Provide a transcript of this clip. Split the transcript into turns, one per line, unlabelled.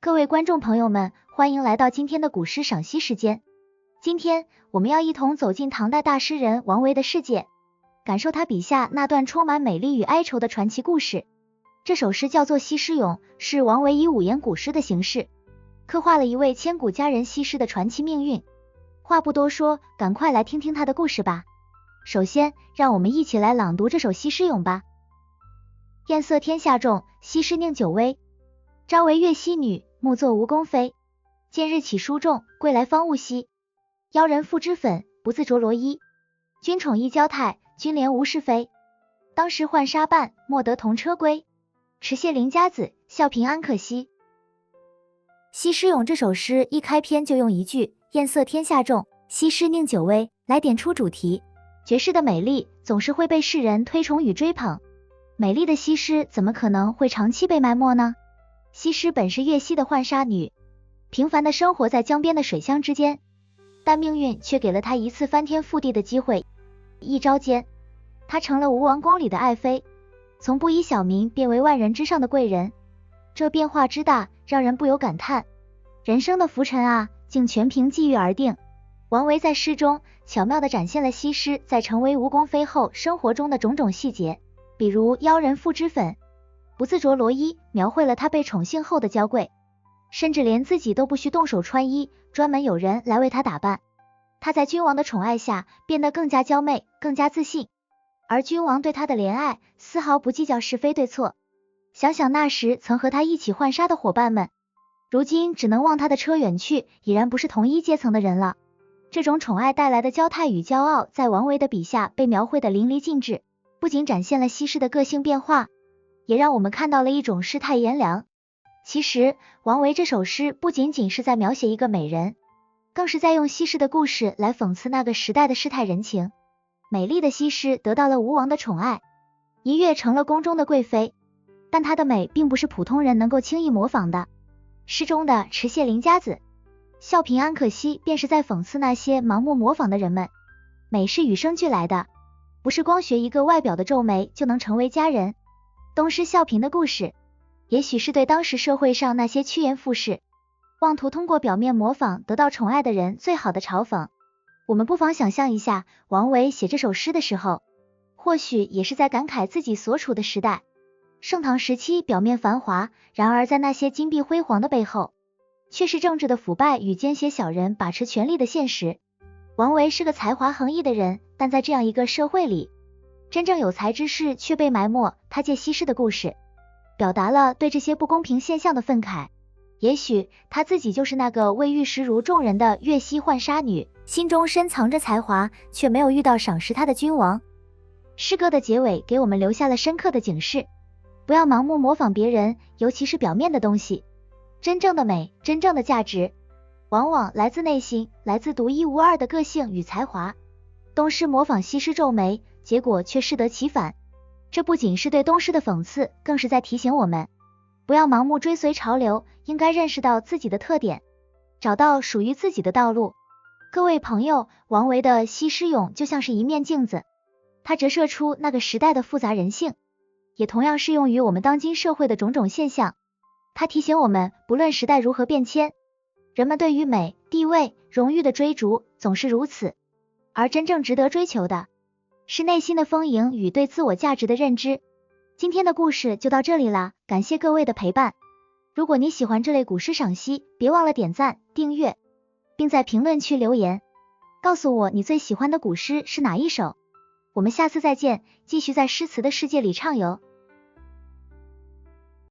各位观众朋友们，欢迎来到今天的古诗赏析时间。今天我们要一同走进唐代大诗人王维的世界，感受他笔下那段充满美丽与哀愁的传奇故事。这首诗叫做《西施咏》，是王维以五言古诗的形式，刻画了一位千古佳人西施的传奇命运。话不多说，赶快来听听他的故事吧。首先，让我们一起来朗读这首《西施咏》吧。艳色天下重，西施宁久微。朝为越溪女，暮作吴宫妃。见日起书重，归来方悟稀。邀人赋脂粉，不自着罗衣。君宠一娇态，君怜无是非。当时浣纱伴，莫得同车归。持谢邻家子，笑贫安可惜。《西施咏》这首诗一开篇就用一句艳色天下重，西施宁久微来点出主题。绝世的美丽总是会被世人推崇与追捧，美丽的西施怎么可能会长期被埋没呢？西施本是越溪的浣纱女，平凡的生活在江边的水乡之间，但命运却给了她一次翻天覆地的机会。一朝间，她成了吴王宫里的爱妃，从布衣小民变为万人之上的贵人。这变化之大，让人不由感叹，人生的浮沉啊，竟全凭际遇而定。王维在诗中巧妙地展现了西施在成为吴宫妃后生活中的种种细节，比如邀人赋脂粉，不自着罗衣，描绘了她被宠幸后的娇贵，甚至连自己都不需动手穿衣，专门有人来为她打扮。她在君王的宠爱下变得更加娇媚，更加自信，而君王对她的怜爱丝毫不计较是非对错。想想那时曾和她一起浣纱的伙伴们，如今只能望她的车远去，已然不是同一阶层的人了。这种宠爱带来的娇态与骄傲，在王维的笔下被描绘得淋漓尽致，不仅展现了西施的个性变化，也让我们看到了一种世态炎凉。其实，王维这首诗不仅仅是在描写一个美人，更是在用西施的故事来讽刺那个时代的世态人情。美丽的西施得到了吴王的宠爱，一跃成了宫中的贵妃，但她的美并不是普通人能够轻易模仿的。诗中的持谢邻家子，笑贫安可惜，便是在讽刺那些盲目模仿的人们。美是与生俱来的，不是光学一个外表的皱眉就能成为佳人。东施效颦的故事，也许是对当时社会上那些趋炎附势、妄图通过表面模仿得到宠爱的人最好的嘲讽。我们不妨想象一下，王维写这首诗的时候，或许也是在感慨自己所处的时代。盛唐时期表面繁华，然而在那些金碧辉煌的背后，却是政治的腐败与奸邪小人把持权力的现实。王维是个才华横溢的人，但在这样一个社会里，真正有才之士却被埋没。他借西施的故事，表达了对这些不公平现象的愤慨。也许他自己就是那个为玉石如众人的越溪浣纱女，心中深藏着才华，却没有遇到赏识她的君王。诗歌的结尾给我们留下了深刻的警示，不要盲目模仿别人，尤其是表面的东西。真正的美，真正的价值，往往来自内心，来自独一无二的个性与才华。东施模仿西施皱眉，结果却适得其反。这不仅是对东施的讽刺，更是在提醒我们，不要盲目追随潮流，应该认识到自己的特点，找到属于自己的道路。各位朋友，王维的《西施咏》就像是一面镜子，它折射出那个时代的复杂人性，也同样适用于我们当今社会的种种现象。它提醒我们，不论时代如何变迁，人们对于美、地位、荣誉的追逐总是如此，而真正值得追求的是内心的丰盈与对自我价值的认知。今天的故事就到这里啦，感谢各位的陪伴。如果你喜欢这类古诗赏析，别忘了点赞、订阅，并在评论区留言，告诉我你最喜欢的古诗是哪一首。我们下次再见，继续在诗词的世界里畅游。